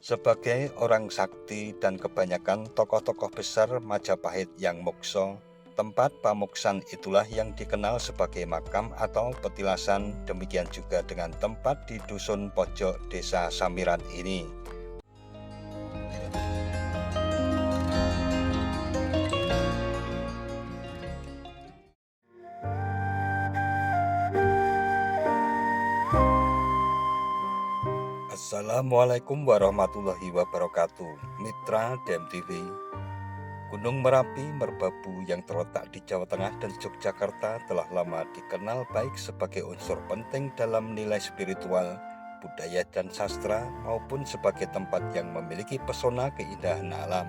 Sebagai orang sakti dan kebanyakan tokoh-tokoh besar Majapahit yang mokso, tempat pamoksan itulah yang dikenal sebagai makam atau petilasan. Demikian juga dengan tempat di dusun pojok desa Samiran ini. Assalamualaikum warahmatullahi wabarakatuh. Mitra DMTV. Gunung Merapi Merbabu yang terletak di Jawa Tengah dan Yogyakarta telah lama dikenal baik sebagai unsur penting dalam nilai spiritual, budaya dan sastra maupun sebagai tempat yang memiliki pesona keindahan alam.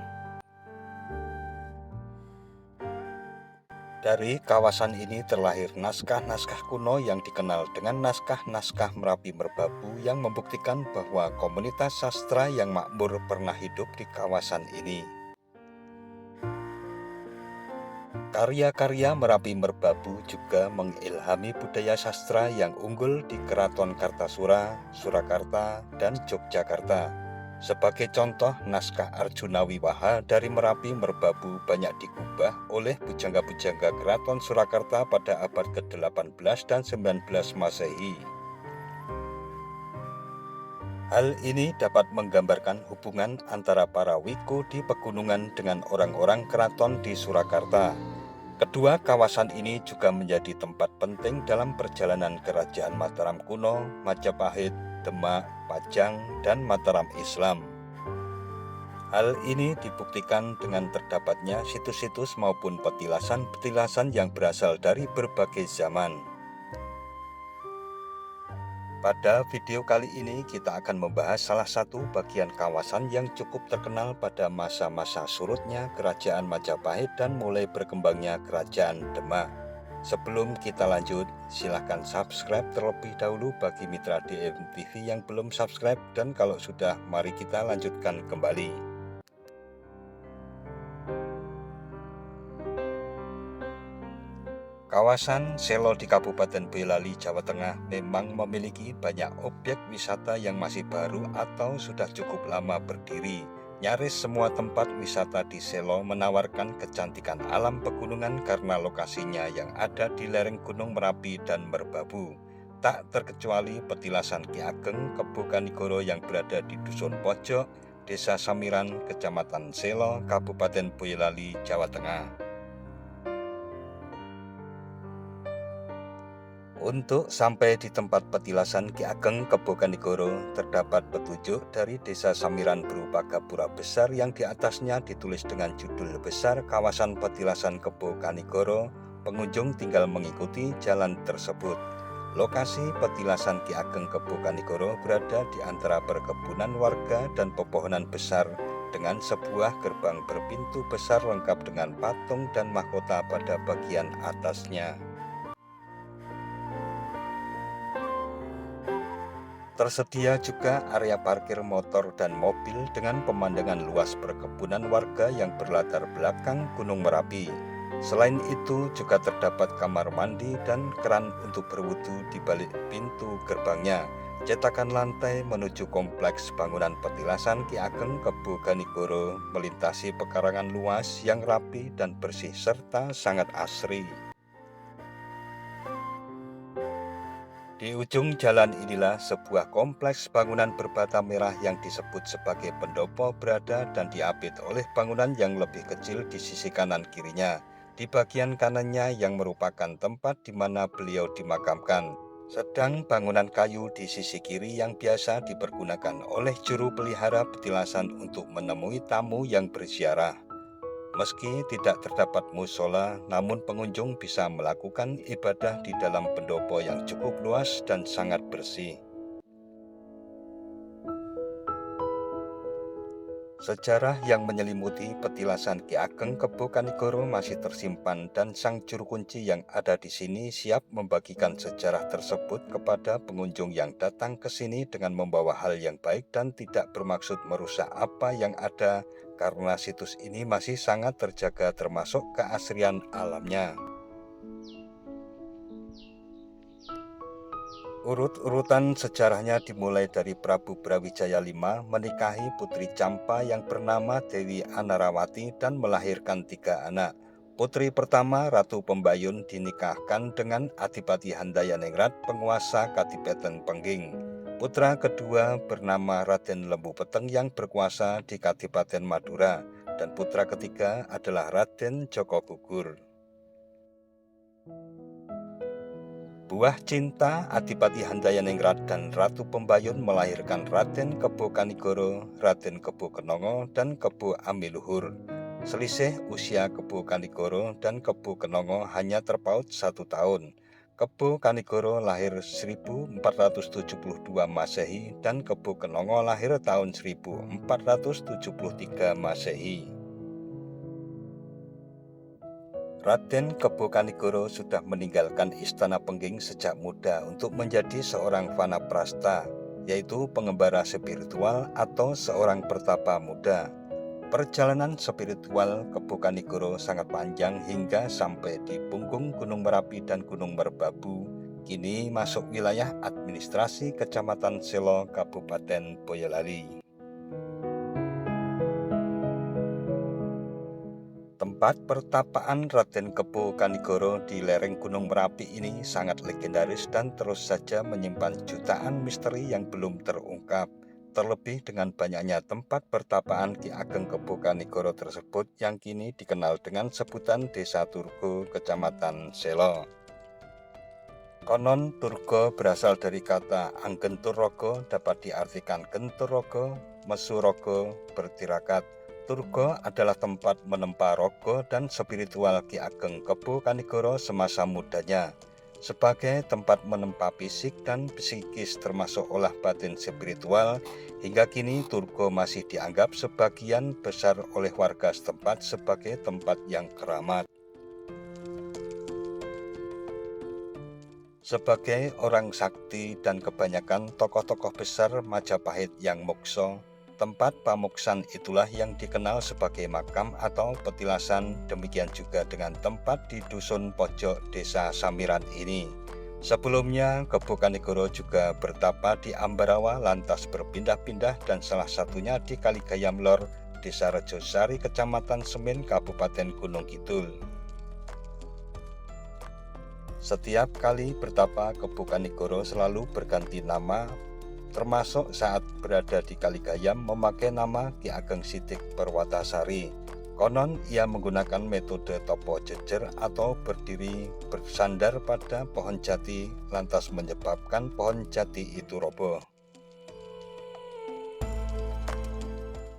Dari kawasan ini terlahir naskah-naskah kuno yang dikenal dengan naskah-naskah Merapi Merbabu yang membuktikan bahwa komunitas sastra yang makmur pernah hidup di kawasan ini. Karya-karya Merapi Merbabu juga mengilhami budaya sastra yang unggul di Keraton Kartasura, Surakarta, dan Yogyakarta. Sebagai contoh, naskah Arjuna Wiwaha dari Merapi Merbabu banyak diubah oleh pujangga-pujangga Keraton Surakarta pada abad ke-18 dan 19 Masehi. Hal ini dapat menggambarkan hubungan antara para wiku di pegunungan dengan orang-orang keraton di Surakarta. Kedua kawasan ini juga menjadi tempat penting dalam perjalanan kerajaan Mataram kuno, Majapahit, Demak, Pajang, dan Mataram Islam. Hal ini dibuktikan dengan terdapatnya situs-situs maupun petilasan-petilasan yang berasal dari berbagai zaman. Pada video kali ini kita akan membahas salah satu bagian kawasan yang cukup terkenal pada masa-masa surutnya Kerajaan Majapahit dan mulai berkembangnya Kerajaan Demak. Sebelum kita lanjut, silahkan subscribe terlebih dahulu bagi mitra DMTV yang belum subscribe, dan kalau sudah, mari kita lanjutkan kembali. Kawasan Selo di Kabupaten Boyolali, Jawa Tengah memang memiliki banyak objek wisata yang masih baru atau sudah cukup lama berdiri. Nyaris semua tempat wisata di Selo menawarkan kecantikan alam pegunungan karena lokasinya yang ada di lereng Gunung Merapi dan Merbabu. Tak terkecuali petilasan Ki Ageng Kebo Kanigoro yang berada di Dusun Pojok, Desa Samiran, Kecamatan Selo, Kabupaten Boyolali, Jawa Tengah. Untuk sampai di tempat petilasan Ki Ageng Kebo Kanigoro, terdapat petunjuk dari Desa Samiran berupa gapura besar yang di atasnya ditulis dengan judul besar Kawasan Petilasan Kebo Kanigoro. Pengunjung tinggal mengikuti jalan tersebut. Lokasi petilasan Ki Ageng Kebo Kanigoro berada di antara perkebunan warga dan pepohonan besar dengan sebuah gerbang berpintu besar lengkap dengan patung dan mahkota pada bagian atasnya. Tersedia juga area parkir motor dan mobil dengan pemandangan luas perkebunan warga yang berlatar belakang Gunung Merapi. Selain itu juga terdapat kamar mandi dan keran untuk berwudu di balik pintu gerbangnya. Cetakan lantai menuju kompleks bangunan petilasan Ki Ageng Kebo Kanigoro melintasi pekarangan luas yang rapi dan bersih serta sangat asri. Di ujung jalan inilah sebuah kompleks bangunan berbata merah yang disebut sebagai pendopo berada dan diapit oleh bangunan yang lebih kecil di sisi kanan kirinya. Di bagian kanannya yang merupakan tempat di mana beliau dimakamkan. Sedang bangunan kayu di sisi kiri yang biasa dipergunakan oleh juru pelihara petilasan untuk menemui tamu yang berziarah. Meski tidak terdapat musola, namun pengunjung bisa melakukan ibadah di dalam pendopo yang cukup luas dan sangat bersih. Sejarah yang menyelimuti petilasan Ki Ageng Kebo Kanigoro masih tersimpan dan sang juru kunci yang ada di sini siap membagikan sejarah tersebut kepada pengunjung yang datang ke sini dengan membawa hal yang baik dan tidak bermaksud merusak apa yang ada, karena situs ini masih sangat terjaga termasuk keasrian alamnya. Urut-urutan sejarahnya dimulai dari Prabu Brawijaya V menikahi putri Campa yang bernama Dewi Anarawati dan melahirkan 3 anak. Putri pertama Ratu Pembayun dinikahkan dengan Adipati Handayaningrat, penguasa Kadipaten Pengging. Putra kedua bernama Raden Lembu Peteng yang berkuasa di Kadipaten Madura, dan putra ketiga adalah Raden Joko Gugur. Buah cinta Adipati Handayaningrat dan Ratu Pembayun melahirkan Raden Kebo Kanigoro, Raden Kebo Kenongo, dan Kebo Amiluhur. Selisih usia Kebo Kanigoro dan Kebo Kenongo hanya terpaut 1 tahun. Kebo Kanigoro lahir 1472 Masehi dan Kebo Kenongo lahir tahun 1473 Masehi. Raden Kebo Kanigoro sudah meninggalkan istana Pengging sejak muda untuk menjadi seorang vanaprastha, yaitu pengembara spiritual atau seorang pertapa muda. Perjalanan spiritual Kebo Kanigoro sangat panjang hingga sampai di punggung Gunung Merapi dan Gunung Merbabu, kini masuk wilayah administrasi Kecamatan Selo, Kabupaten Boyolali. Tempat pertapaan Raden Kebo Kanigoro di lereng Gunung Merapi ini sangat legendaris dan terus saja menyimpan jutaan misteri yang belum terungkap. Terlebih dengan banyaknya tempat pertapaan Ki Ageng Kebo Kanigoro tersebut yang kini dikenal dengan sebutan Desa Turgo, Kecamatan Selo. Konon Turgo berasal dari kata Anggenturrogo, dapat diartikan Genturrogo, Mesurogo, bertirakat. Turgo adalah tempat menempa rogo dan spiritual Ki Ageng Kebo Kanigoro semasa mudanya. Sebagai tempat menempa fisik dan psikis termasuk olah batin spiritual, hingga kini Turgo masih dianggap sebagian besar oleh warga setempat sebagai tempat yang keramat. Sebagai orang sakti dan kebanyakan tokoh-tokoh besar Majapahit yang mokso, tempat pamoksan itulah yang dikenal sebagai makam atau petilasan, demikian juga dengan tempat di dusun pojok desa Samiran ini. Sebelumnya, Kebo Kanigoro juga bertapa di Ambarawa, lantas berpindah-pindah dan salah satunya di Kaligayam Lor, Desa Rejosari, Kecamatan Semin, Kabupaten Gunung Kidul. Setiap kali bertapa, Kebo Kanigoro selalu berganti nama, termasuk saat berada di Kaligayam memakai nama Ki Ageng Sidik Perwatasari. Konon ia menggunakan metode topo jejer atau berdiri bersandar pada pohon jati, lantas menyebabkan pohon jati itu roboh.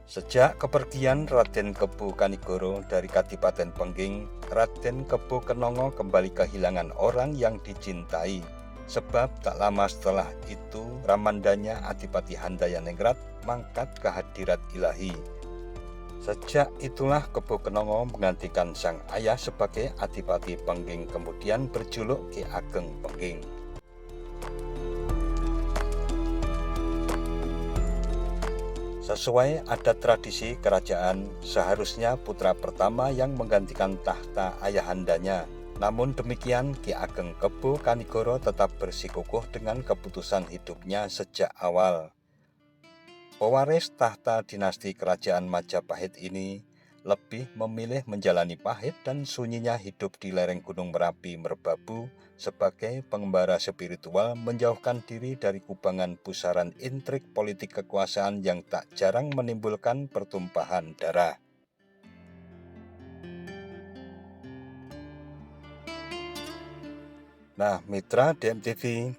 Sejak kepergian Raden Kebo Kanigoro dari Kadipaten Pengging, Raden Kebo Kenongo kembali kehilangan orang yang dicintai. Sebab tak lama setelah itu ramandanya Adipati Handayaningrat mangkat ke hadirat ilahi. Sejak itulah Kebo Kenongo menggantikan sang ayah sebagai Adipati Pengging, kemudian berjuluk Ki Ageng Pengging. Sesuai adat tradisi kerajaan, seharusnya putra pertama yang menggantikan tahta ayahandanya. Namun demikian, Ki Ageng Kebo Kanigoro tetap bersikukuh dengan keputusan hidupnya sejak awal. Pewaris tahta dinasti kerajaan Majapahit ini lebih memilih menjalani pahit dan sunyinya hidup di lereng Gunung Merapi Merbabu sebagai pengembara spiritual, menjauhkan diri dari kubangan pusaran intrik politik kekuasaan yang tak jarang menimbulkan pertumpahan darah. Nah, mitra DMTV,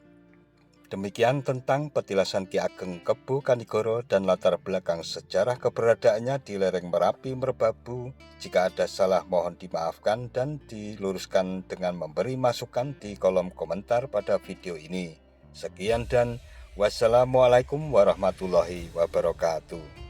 demikian tentang petilasan Ki Ageng Kebo Kanigoro dan latar belakang sejarah keberadaannya di lereng Merapi Merbabu. Jika ada salah mohon dimaafkan dan diluruskan dengan memberi masukan di kolom komentar pada video ini. Sekian dan wassalamualaikum warahmatullahi wabarakatuh.